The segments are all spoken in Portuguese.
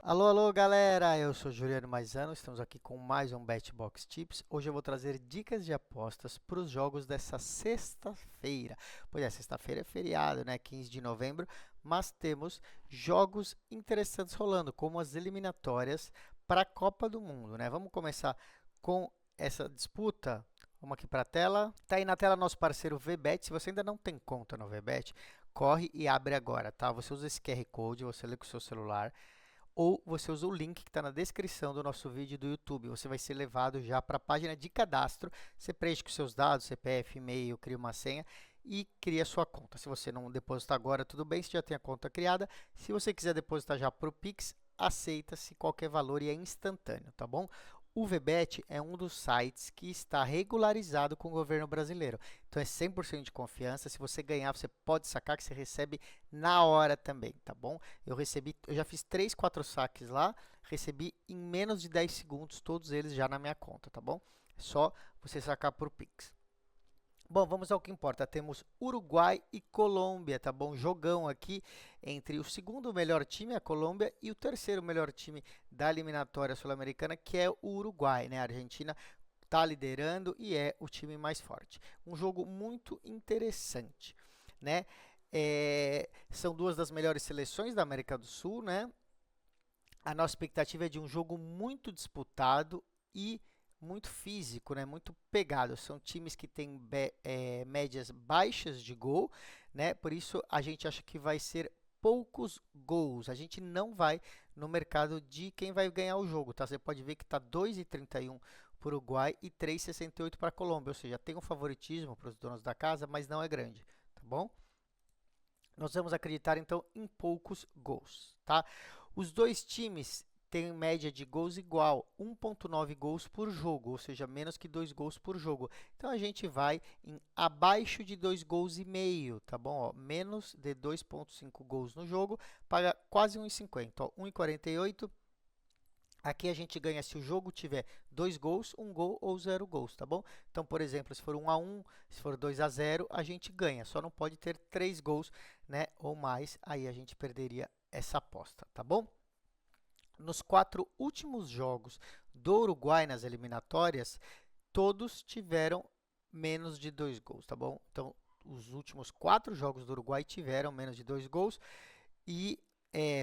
Alô, alô, galera! Eu sou Juliano Maisano, estamos aqui com mais um BetBox Tips. Hoje eu vou trazer dicas de apostas para os jogos dessa sexta-feira. Pois é, sexta-feira é feriado, né? 15 de novembro, mas temos jogos interessantes rolando, como as eliminatórias para a Copa do Mundo, né? Vamos começar com essa disputa. Vamos aqui para a tela. Tá aí na tela nosso parceiro VBet. Se você ainda não tem conta no VBet, corre e abre agora, tá? Você usa esse QR Code, você lê com o seu celular ou você usa o link que está na descrição do nosso vídeo do YouTube. Você vai ser levado já para a página de cadastro. Você preenche com seus dados, CPF, e-mail, cria uma senha e cria sua conta. Se você não depositar agora, tudo bem, você já tem a conta criada. Se você quiser depositar já para o Pix, aceita-se qualquer valor e é instantâneo, tá bom? O VBET é um dos sites que está regularizado com o governo brasileiro. Então é 100% de confiança. Se você ganhar, você pode sacar que você recebe na hora também, tá bom? Eu já fiz 3, 4 saques lá, recebi em menos de 10 segundos todos eles já na minha conta, tá bom? É só você sacar por Pix. Bom, vamos ao que importa. Temos Uruguai e Colômbia, tá bom? Jogão aqui entre o segundo melhor time, a Colômbia, e o terceiro melhor time da eliminatória sul-americana, que é o Uruguai, né? A Argentina está liderando e é o time mais forte. Um jogo muito interessante, né? São duas das melhores seleções da América do Sul, né? A nossa expectativa é de um jogo muito disputado e muito físico, né? Muito pegado. São times que têm médias baixas de gol, né? Por isso a gente acha que vai ser poucos gols. A gente não vai no mercado de quem vai ganhar o jogo, tá? Você pode ver que está 2,31 para o Uruguai e 3,68 para a Colômbia, ou seja, tem um favoritismo para os donos da casa, mas não é grande, tá bom? Nós vamos acreditar então em poucos gols, tá? Os dois times têm média de gols igual, 1,9 gols por jogo, ou seja, menos que 2 gols por jogo. Então a gente vai em abaixo de 2 gols e meio, tá bom? Ó, menos de 2,5 gols no jogo, paga quase 1,50, ó, 1,48. Aqui a gente ganha se o jogo tiver 2 gols, 1 gol ou 0 gols, tá bom? Então, por exemplo, se for 1-1, se for 2-0, a gente ganha. Só não pode ter 3 gols, né, ou mais, aí a gente perderia essa aposta, tá bom? Nos 4 últimos jogos do Uruguai nas eliminatórias, todos tiveram menos de 2 gols, tá bom? Então, os últimos 4 jogos do Uruguai tiveram menos de 2 gols e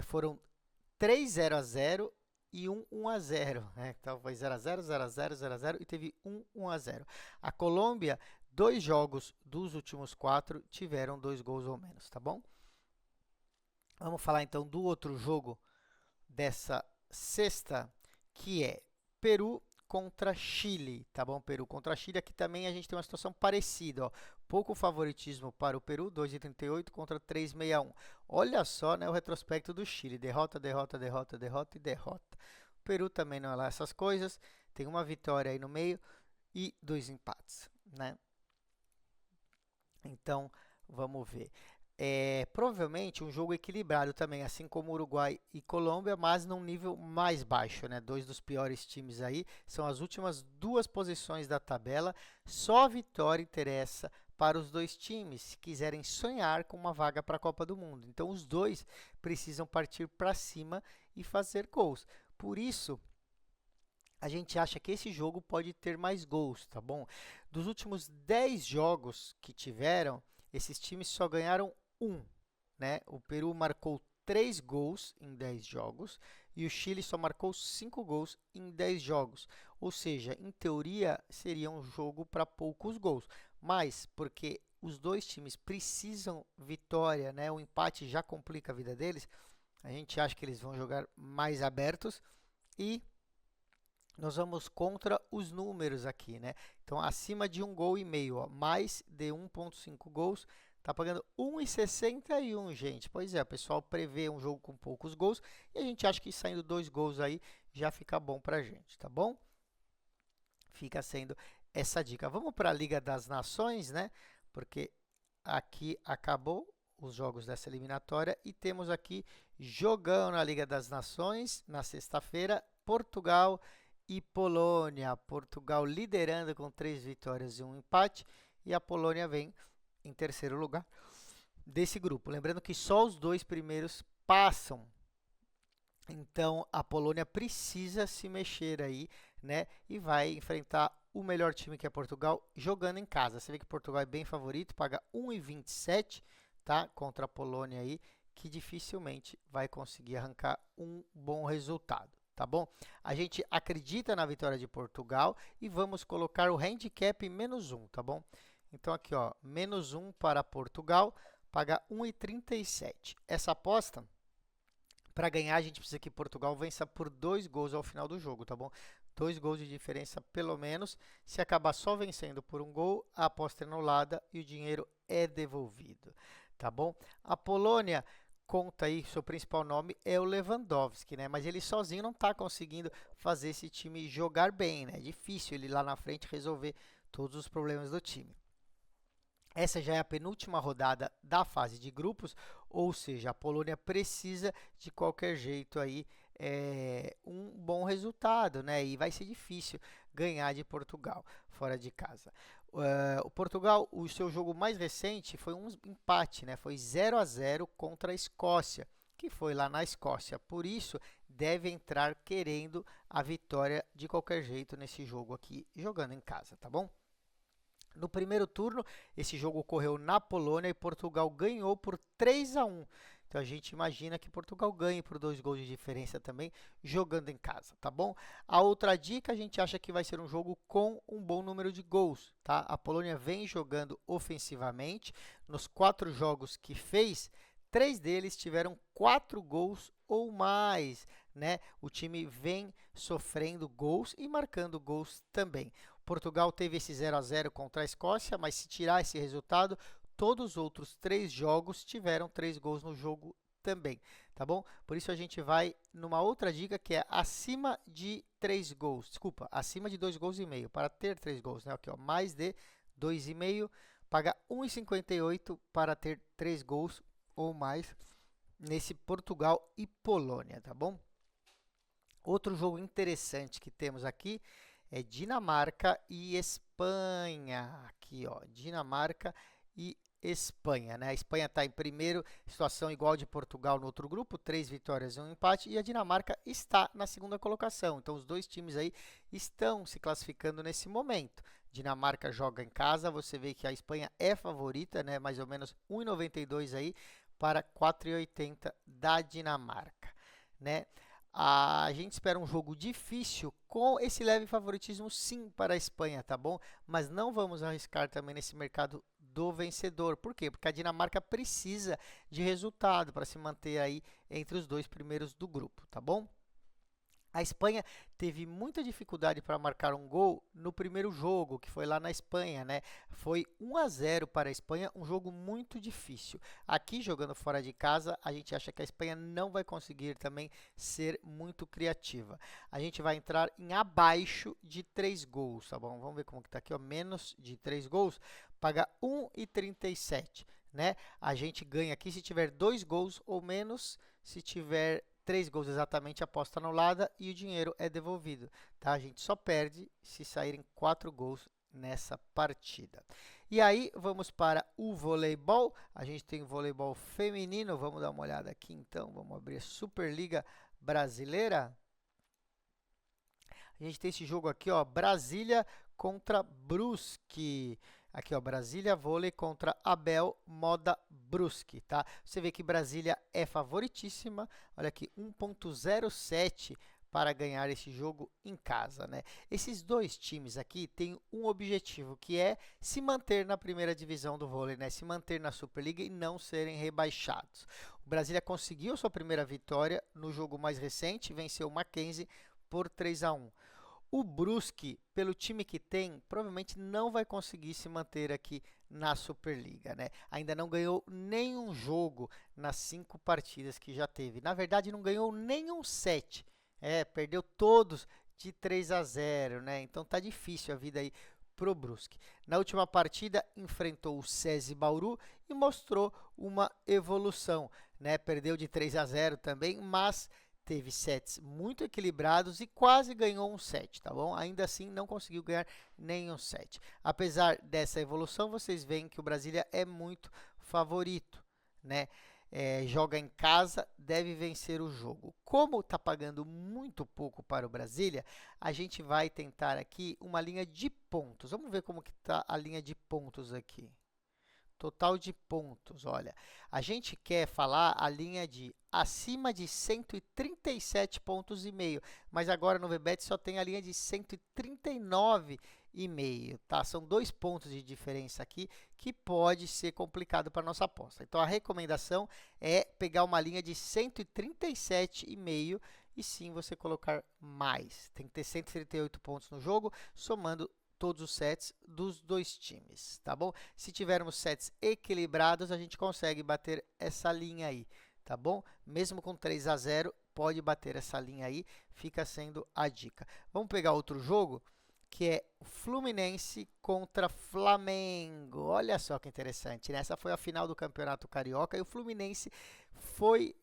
foram 3 0-0 e 1-0, né? Então foi 0-0, 0-0, 0-0 e teve 1-0. A Colômbia, 2 jogos dos últimos 4 tiveram 2 gols ou menos, tá bom? Vamos falar então do outro jogo dessa sexta, que é Peru contra Chile, tá bom? Peru contra Chile, aqui também a gente tem uma situação parecida, ó. Pouco favoritismo para o Peru, 2,38 contra 3,61. Olha só, né, o retrospecto do Chile, derrota, derrota, derrota, derrota e derrota. O Peru também não é lá essas coisas, tem uma vitória aí no meio e 2 empates, né? Então, vamos ver. Provavelmente um jogo equilibrado também, assim como Uruguai e Colômbia, mas num nível mais baixo, né? Dois dos piores times aí são as últimas duas posições da tabela. Só a vitória interessa para os dois times, se quiserem sonhar com uma vaga para a Copa do Mundo. Então, os dois precisam partir para cima e fazer gols. Por isso, a gente acha que esse jogo pode ter mais gols, tá bom? Dos últimos 10 jogos que tiveram, esses times só ganharam um, né? O Peru marcou 3 gols em 10 jogos e o Chile só marcou 5 gols em 10 jogos. Ou seja, em teoria, seria um jogo para poucos gols. Mas, porque os dois times precisam vitória, né? O empate já complica a vida deles. A gente acha que eles vão jogar mais abertos e nós vamos contra os números aqui, né? Então, acima de 1,5 gol, ó, mais de 1,5 gols, tá pagando 1,61, gente. Pois é, o pessoal prevê um jogo com poucos gols e a gente acha que saindo 2 gols aí já fica bom pra gente, tá bom? Fica sendo essa dica. Vamos para a Liga das Nações, né? Porque aqui acabou os jogos dessa eliminatória e temos aqui jogão na Liga das Nações na sexta-feira, Portugal e Polônia. Portugal liderando com 3 vitórias e um empate e a Polônia vem em terceiro lugar desse grupo. Lembrando que só os dois primeiros passam Então a Polônia precisa se mexer aí, né? E vai enfrentar o melhor time que é Portugal jogando em casa. Você vê que Portugal é bem favorito, paga 1,27, tá? Contra a Polônia aí, que dificilmente vai conseguir arrancar um bom resultado, tá bom? A gente acredita na vitória de Portugal e vamos colocar o handicap -1, tá bom? Então aqui, ó, -1 para Portugal, paga 1,37. Essa aposta para ganhar, a gente precisa que Portugal vença por 2 gols ao final do jogo, tá bom? 2 gols de diferença, pelo menos. Se acabar só vencendo por um gol, a aposta é anulada e o dinheiro é devolvido, tá bom? A Polônia conta aí, seu principal nome é o Lewandowski, né? Mas ele sozinho não está conseguindo fazer esse time jogar bem, né? É difícil ele lá na frente resolver todos os problemas do time. Essa já é a penúltima rodada da fase de grupos, ou seja, a Polônia precisa de qualquer jeito aí um bom resultado, né? E vai ser difícil ganhar de Portugal fora de casa. O Portugal, o seu jogo mais recente foi um empate, né? Foi 0-0 contra a Escócia, que foi lá na Escócia. Por isso, deve entrar querendo a vitória de qualquer jeito nesse jogo aqui, jogando em casa, tá bom? No primeiro turno, esse jogo ocorreu na Polônia e Portugal ganhou por 3-1. Então a gente imagina que Portugal ganhe por 2 gols de diferença também, jogando em casa, tá bom? A outra dica, a gente acha que vai ser um jogo com um bom número de gols, tá? A Polônia vem jogando ofensivamente. Nos 4 jogos que fez, 3 deles tiveram 4 gols ou mais, né? O time vem sofrendo gols e marcando gols também. Portugal teve esse 0-0 contra a Escócia, mas se tirar esse resultado, todos os outros 3 jogos tiveram 3 gols no jogo também, tá bom? Por isso a gente vai numa outra dica que é acima de 3 gols, desculpa, acima de 2 gols e meio, para ter 3 gols, né? Aqui, ó, mais de 2,5, paga 1,58 para ter 3 gols ou mais nesse Portugal e Polônia, tá bom? Outro jogo interessante que temos aqui é Dinamarca e Espanha. Aqui, ó, Dinamarca e Espanha, né? A Espanha está em primeiro, situação igual de Portugal no outro grupo, 3 vitórias e um empate, e a Dinamarca está na segunda colocação. Então, os dois times aí estão se classificando nesse momento. Dinamarca joga em casa, você vê que a Espanha é favorita, né? Mais ou menos 1,92 aí para 4,80 da Dinamarca, né? A gente espera um jogo difícil com esse leve favoritismo sim para a Espanha, tá bom? Mas não vamos arriscar também nesse mercado do vencedor. Por quê? Porque a Dinamarca precisa de resultado para se manter aí entre os 2 primeiros do grupo, tá bom? A Espanha teve muita dificuldade para marcar um gol no primeiro jogo, que foi lá na Espanha, né? Foi 1-0 para a Espanha, um jogo muito difícil. Aqui, jogando fora de casa, a gente acha que a Espanha não vai conseguir também ser muito criativa. A gente vai entrar em abaixo de 3 gols, tá bom? Vamos ver como que tá aqui, ó, menos de 3 gols, paga 1,37, né? A gente ganha aqui se tiver 2 gols ou menos, se tiver 3 gols exatamente, aposta anulada e o dinheiro é devolvido, tá? A gente só perde se saírem 4 gols nessa partida. E aí, vamos para o voleibol. A gente tem o voleibol feminino, vamos dar uma olhada aqui então, vamos abrir a Superliga Brasileira. A gente tem esse jogo aqui, ó, Brasília contra Brusque. Aqui, ó, Brasília Vôlei contra Abel Moda Brusque, tá? Você vê que Brasília é favoritíssima. Olha aqui, 1,07 para ganhar esse jogo em casa, né? Esses dois times aqui têm um objetivo, que é se manter na primeira divisão do vôlei, né? Se manter na Superliga e não serem rebaixados. O Brasília conseguiu sua primeira vitória no jogo mais recente, venceu o Mackenzie por 3-1. O Brusque, pelo time que tem, provavelmente não vai conseguir se manter aqui na Superliga, né? Ainda não ganhou nenhum jogo nas 5 partidas que já teve. Na verdade, não ganhou nenhum set. Perdeu todos de 3-0, né? Então tá difícil a vida aí pro Brusque. Na última partida, enfrentou o SESI Bauru e mostrou uma evolução, né? Perdeu de 3-0 também, mas teve sets muito equilibrados e quase ganhou um set, tá bom? Ainda assim, não conseguiu ganhar nenhum set. Apesar dessa evolução, vocês veem que o Brasília é muito favorito, né? joga em casa, deve vencer o jogo. Como está pagando muito pouco para o Brasília, a gente vai tentar aqui uma linha de pontos. Vamos ver como que está a linha de pontos aqui. Total de pontos, olha, a gente quer falar a linha de acima de 137 pontos e meio, mas agora no VBET só tem a linha de 139,5, tá? São 2 pontos de diferença aqui que pode ser complicado para nossa aposta. Então a recomendação é pegar uma linha de 137,5 e sim você colocar mais. Tem que ter 138 pontos no jogo, somando todos os sets dos dois times, tá bom? Se tivermos sets equilibrados, a gente consegue bater essa linha aí, tá bom? Mesmo com 3-0, pode bater essa linha aí, fica sendo a dica. Vamos pegar outro jogo, que é Fluminense contra Flamengo. Olha só que interessante, né? Essa foi a final do Campeonato Carioca e o Fluminense foi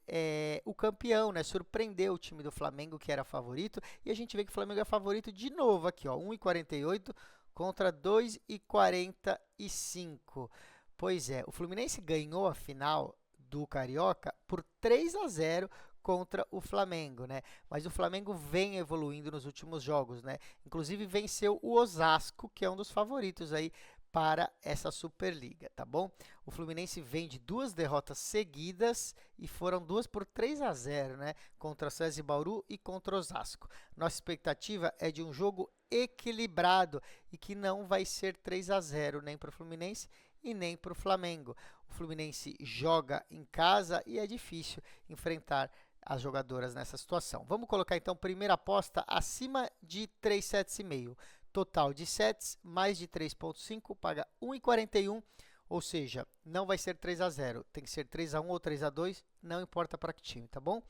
o campeão, né? Surpreendeu o time do Flamengo, que era favorito, e a gente vê que o Flamengo é favorito de novo aqui, ó, 1,48 contra 2,45. Pois é, o Fluminense ganhou a final do Carioca por 3-0 contra o Flamengo, né? Mas o Flamengo vem evoluindo nos últimos jogos, né? Inclusive venceu o Osasco, que é um dos favoritos aí para essa Superliga, tá bom? O Fluminense vem de 2 derrotas seguidas e foram 2 por 3-0, né? Contra o César Bauru e contra o Osasco. Nossa expectativa é de um jogo equilibrado e que não vai ser 3-0 nem para o Fluminense e nem para o Flamengo. O Fluminense joga em casa e é difícil enfrentar as jogadoras nessa situação. Vamos colocar então primeira aposta acima de 3 sets e meio. Total de sets, mais de 3,5, paga 1,41, ou seja, não vai ser 3-0, tem que ser 3-1 ou 3-2, não importa para que time, tá bom?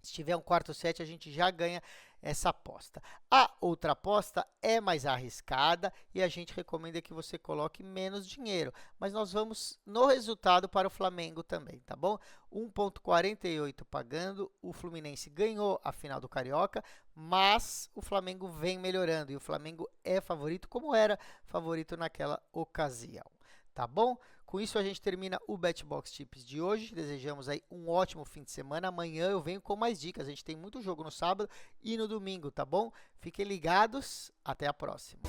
Se tiver um quarto set, a gente já ganha essa aposta. A outra aposta é mais arriscada e a gente recomenda que você coloque menos dinheiro. Mas nós vamos no resultado para o Flamengo também, tá bom? 1,48 pagando, o Fluminense ganhou a final do Carioca, mas o Flamengo vem melhorando e o Flamengo é favorito, como era favorito naquela ocasião. Tá bom? Com isso a gente termina o BetBox Tips de hoje. Desejamos aí um ótimo fim de semana. Amanhã eu venho com mais dicas. A gente tem muito jogo no sábado e no domingo, tá bom? Fiquem ligados. Até a próxima.